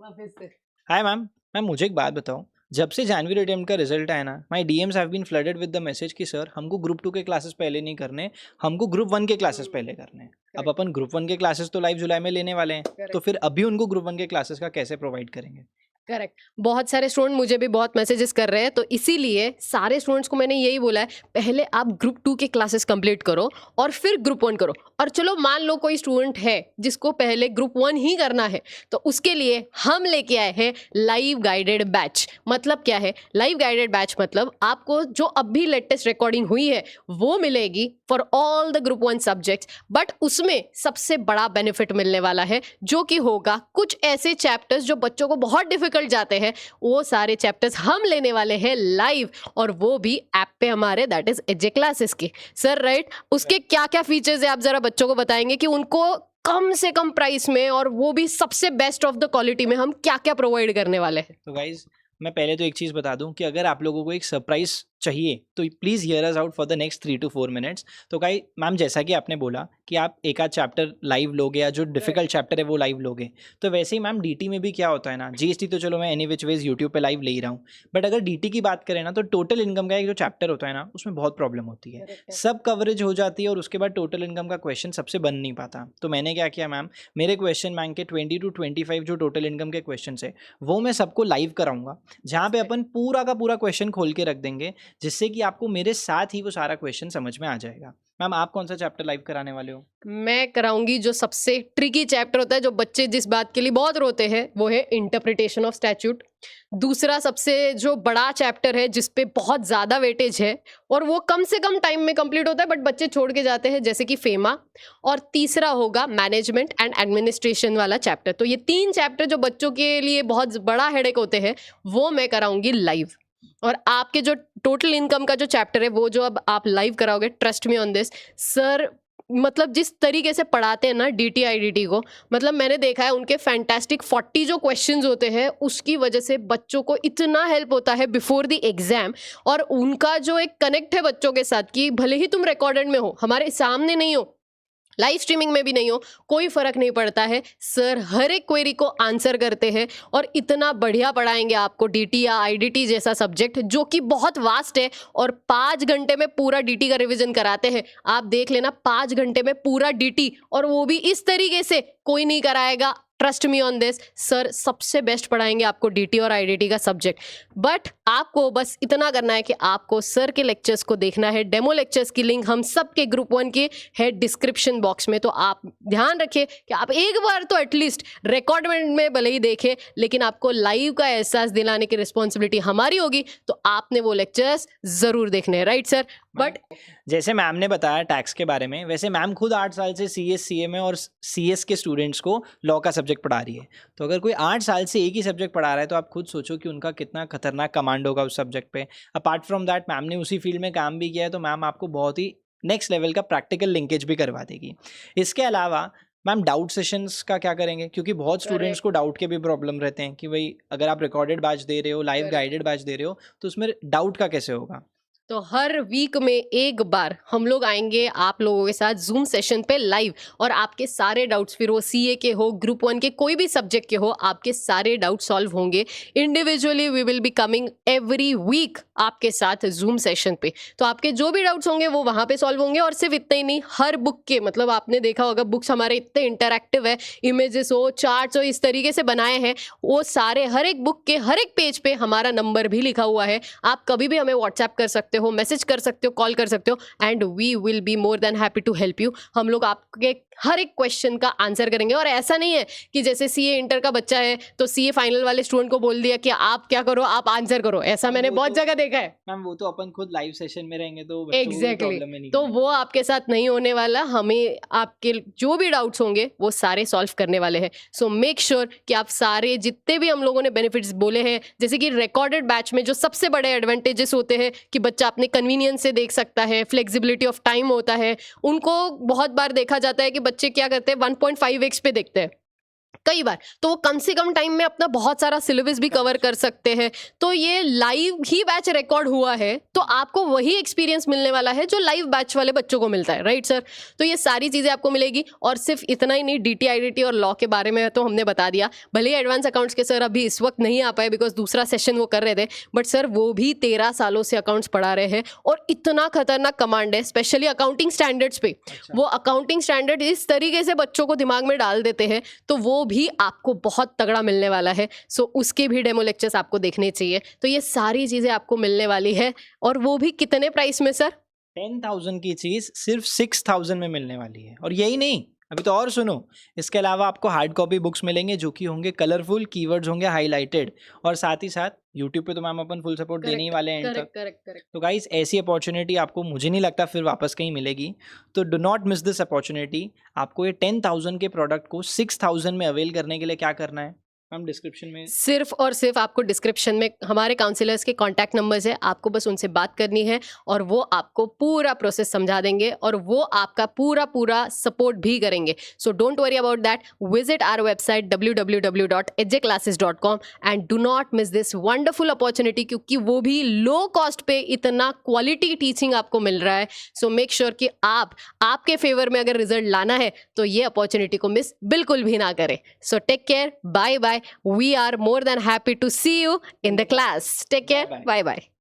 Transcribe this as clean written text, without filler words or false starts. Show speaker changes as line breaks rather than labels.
फिर से।
Hi ma'am. Ma'am मुझे एक बात बताओ, जब से जनवरी अटेम्प्ट का रिजल्ट आया ना, my DMs have been flooded with the message कि सर हमको ग्रुप 2 के क्लासेस पहले नहीं करने, हमको ग्रुप 1 के क्लासेस पहले करने हैं। अब
Correct.
अपन ग्रुप 1 के क्लासेस तो लाइव जुलाई में लेने वाले हैं, तो
Correct.
फिर अभी उनको ग्रुप 1 के क्लासेस का कैसे प्रोवाइड करेंगे?
करेक्ट। बहुत सारे स्टूडेंट मुझे भी बहुत मैसेजेस कर रहे हैं, तो इसीलिए सारे स्टूडेंट्स को मैंने यही बोला है, पहले आप ग्रुप 2 के क्लासेस कंप्लीट करो और फिर ग्रुप 1 करो। और चलो मान लो कोई स्टूडेंट है जिसको पहले ग्रुप 1 ही करना है, तो उसके लिए हम लेके आए हैं लाइव गाइडेड बैच। मतलब क्या है लाइव गाइडेड बैच? मतलब आपको जो अभी लेटेस्ट रिकॉर्डिंग हुई है वो मिलेगी for all the group 1 subjects, but उसमें सबसे बड़ा बेनिफिट मिलने वाला है जो कि होगा कुछ ऐसे चैप्टर्स जो बच्चों को बहुत डिफिकल्ट जाते हैं, वो सारे चैप्टर्स हम लेने वाले हैं लाइव, और वो भी ऐप पे हमारे, दैट इज एजे क्लासेस के। सर राइट, उसके क्या क्या फीचर्स है आप जरा बच्चों को बताएंगे कि उनको कम से कम प्राइस में और वो भी सबसे बेस्ट ऑफ द क्वालिटी में हम क्या क्या प्रोवाइड करने वाले हैं?
तो गाइज मैं पहले तो एक चीज़ बता दूं कि अगर आप लोगों को एक सरप्राइज चाहिए तो please here us out for the next 3 to 4 minutes. तो गाइस मैम जैसा कि आपने बोला कि आप एक आध चैप्टर लाइव लोगे या जो डिफिकल्ट चैप्टर है वो लाइव लोगे, तो वैसे ही मैम डीटी में भी क्या होता है ना, जीएसटी तो चलो मैं एनी विच वेज यूट्यूब पे लाइव ले ही रहा हूँ, बट अगर डीटी की बात करें ना तो टोटल इनकम का एक जो चैप्टर होता है ना उसमें बहुत प्रॉब्लम होती है, सब कवरेज हो जाती है और उसके बाद टोटल इनकम का क्वेश्चन सबसे बन नहीं पाता। तो मैंने क्या किया मैम, मेरे क्वेश्चन बैंक के 20 to 25 जो टोटल इनकम के क्वेश्चन है वो मैं सबको लाइव कराऊंगा, जहाँ पे अपन पूरा का पूरा क्वेश्चन खोल के रख देंगे, जिससे कि आपको मेरे साथ ही वो सारा क्वेश्चन समझ में आ जाएगा। मैम आप कौन सा चैप्टर लाइव कराने वाले हो?
मैं कराऊंगी जो सबसे ट्रिकी चैप्टर होता है, जो बच्चे जिस बात के लिए बहुत रोते हैं, वो है इंटरप्रिटेशन ऑफ स्टैट्यूट। दूसरा सबसे जो बड़ा चैप्टर है जिस पे बहुत ज़्यादा वेटेज है और वो कम से कम टाइम में कंप्लीट होता है बट बच्चे छोड़ के जाते हैं, जैसे कि फेमा। और तीसरा होगा मैनेजमेंट एंड एडमिनिस्ट्रेशन वाला चैप्टर। तो ये 3 चैप्टर जो बच्चों के लिए बहुत बड़ा हेडेक होते हैं वो मैं कराऊंगी लाइव। और आपके जो टोटल इनकम का जो चैप्टर है वो जो अब आप लाइव कराओगे, trust me on this sir, मतलब जिस तरीके से पढ़ाते हैं ना डीटी आईडीटी को, मतलब मैंने देखा है उनके फैंटास्टिक 40 जो क्वेश्चंस होते हैं उसकी वजह से बच्चों को इतना हेल्प होता है बिफोर द एग्जाम। और उनका जो एक कनेक्ट है बच्चों के साथ कि भले ही तुम रिकॉर्डेड में हो, हमारे सामने नहीं हो, लाइव स्ट्रीमिंग में भी नहीं हो, कोई फर्क नहीं पड़ता है, सर हर एक क्वेरी को आंसर करते हैं और इतना बढ़िया पढ़ाएंगे आपको डीटी या आईडीटी जैसा सब्जेक्ट जो कि बहुत वास्ट है। और 5 घंटे में पूरा डीटी का रिवीजन कराते हैं। आप देख लेना 5 घंटे में पूरा डीटी, और वो भी इस तरीके से कोई नहीं कराएगा। Trust me on this sir, सबसे बेस्ट पढ़ाएंगे आपको डीटी और आईडीटी का सब्जेक्ट। बट आपको बस इतना करना है कि आपको सर के लेक्चर्स को देखना है। डेमो लेक्चर्स की लिंक हम सब के ग्रुप 1 के है डिस्क्रिप्शन बॉक्स में, तो आप ध्यान रखिए कि आप एक बार तो एटलीस्ट रिकॉर्डमेंट में भले ही देखें, लेकिन आपको लाइव का एहसास दिलाने की रिस्पॉन्सिबिलिटी हमारी होगी, तो आपने वो लेक्चर्स जरूर देखने हैं। Right sir? बट
जैसे मैम ने बताया टैक्स के बारे में, वैसे मैम खुद 8 साल से सीएस सीएमए और सीएस के स्टूडेंट्स को लॉ का सब्जेक्ट पढ़ा रही है। तो अगर कोई 8 साल से एक ही सब्जेक्ट पढ़ा रहा है तो आप खुद सोचो कि उनका कितना खतरनाक कमांड होगा उस सब्जेक्ट पे। अपार्ट फ्रॉम दैट मैम ने उसी फील्ड में काम भी किया है, तो मैम आपको बहुत ही नेक्स्ट लेवल का प्रैक्टिकल लिंकेज भी करवा देगी। इसके अलावा मैम डाउट सेशंस का क्या करेंगे? क्योंकि बहुत स्टूडेंट्स को डाउट के भी प्रॉब्लम रहते हैं कि भाई अगर आप रिकॉर्डेड बैच दे रहे हो, लाइव गाइडेड बैच दे रहे हो, तो उसमें डाउट का कैसे होगा?
तो हर वीक में एक बार हम लोग आएंगे आप लोगों के साथ जूम सेशन पे लाइव, और आपके सारे डाउट्स, फिर वो सीए के हो, ग्रुप 1 के कोई भी सब्जेक्ट के हो, आपके सारे डाउट सॉल्व होंगे। Individually we will be coming every week आपके साथ जूम सेशन पे, तो आपके जो भी डाउट्स होंगे वो वहाँ पे सॉल्व होंगे। और सिर्फ इतना ही नहीं, हर बुक के, मतलब आपने देखा होगा बुक्स हमारे इतने इंटरैक्टिव है, इमेजेस हो, चार्ट्स हो, इस तरीके से बनाए हैं, वो सारे हर एक बुक के हर एक पेज पे हमारा नंबर भी लिखा हुआ है। आप कभी भी हमें व्हाट्सएप कर सकते हो, मैसेज कर सकते हो, कॉल कर सकते हो, and we will be more than happy to help you. हम लोग आपके हर एक क्वेश्चन का आंसर करेंगे। और ऐसा नहीं है कि जैसे सीए इंटर का बच्चा है तो सीए फाइनल वाले स्टूडेंट को बोल दिया कि आप क्या करो, आप आंसर करो, ऐसा मैंने बहुत जगह देखा है।
मैम वो तो अपन खुद लाइव सेशन में रहेंगे तो बच्चों को
एग्जैक्टली
प्रॉब्लम में नहीं
तो
होगी।
वो आपके साथ नहीं होने वाला। हमें आपके जो भी डाउट्स होंगे वो सारे सॉल्व करने वाले हैं। सो मेक श्योर कि आप सारे जितने भी हम लोगों ने बेनिफिट्स बोले हैं, जैसे कि रिकॉर्डेड बैच में जो सबसे बड़े एडवांटेजेस होते हैं कि बच्चा अपने कन्वीनियंस से देख सकता है, फ्लेक्सिबिलिटी ऑफ टाइम होता है। उनको बहुत बार देखा जाता है कि बच्चे क्या करते हैं 1.5x पे देखते हैं, कई बार, तो वो कम से कम टाइम में अपना बहुत सारा सिलेबस भी कवर कर सकते हैं। तो ये लाइव ही बैच रिकॉर्ड हुआ है, तो आपको वही एक्सपीरियंस मिलने वाला है जो लाइव बैच वाले बच्चों को मिलता है, राइट सर? तो ये सारी चीज़ें आपको मिलेगी। और सिर्फ इतना ही नहीं, DT IDT और लॉ के बारे में तो हमने बता दिया। भले ही एडवांस अकाउंट्स के सर अभी इस वक्त नहीं आ पाए बिकॉज दूसरा सेशन वो कर रहे थे, बट सर वो भी 13 सालों से अकाउंट्स पढ़ा रहे हैं और इतना खतरनाक कमांड है, स्पेशली अकाउंटिंग स्टैंडर्ड्स पे। वो अकाउंटिंग स्टैंडर्ड इस तरीके से बच्चों को दिमाग में डाल देते हैं, तो वो भी आपको बहुत तगड़ा मिलने वाला है। सो उसके भी डेमो लेक्चर्स आपको देखने चाहिए। तो ये सारी चीज़ें आपको मिलने वाली है, और वो भी कितने प्राइस में सर?
10,000 की चीज़ सिर्फ 6,000 में मिलने वाली है। और यही नहीं, अभी तो और सुनो, इसके अलावा आपको हार्ड कॉपी बुक्स मिलेंगे जो कि होंगे कलरफुल, कीवर्ड्स होंगे हाईलाइटेड, और साथ ही साथ यूट्यूब पे तो मैम अपन फुल सपोर्ट देने ही वाले हैं एंड तक।
करेक्ट।
तो गाइस, ऐसी अपॉर्चुनिटी आपको, मुझे नहीं लगता फिर वापस कहीं मिलेगी। तो do not miss this opportunity. आपको ये 10,000 के प्रोडक्ट को 6,000 में अवेल करने के लिए क्या करना है मैम? डिस्क्रिप्शन में
सिर्फ और सिर्फ आपको डिस्क्रिप्शन में हमारे काउंसलर्स के कॉन्टैक्ट नंबर्स है, आपको बस उनसे बात करनी है और वो आपको पूरा प्रोसेस समझा देंगे और वो आपका पूरा सपोर्ट भी करेंगे। So don't worry about that. Visit our website www.edgeclasses.com and do not miss this wonderful opportunity, क्योंकि वो भी लो कॉस्ट पे इतना क्वालिटी टीचिंग आपको मिल रहा है। सो मेक श्योर कि आपके फेवर में अगर रिजल्ट लाना है तो ये अपॉर्चुनिटी को मिस बिल्कुल भी ना करें। So take care, bye bye. We are more than happy to see you in the class. Take care.
Bye-bye.
Bye bye.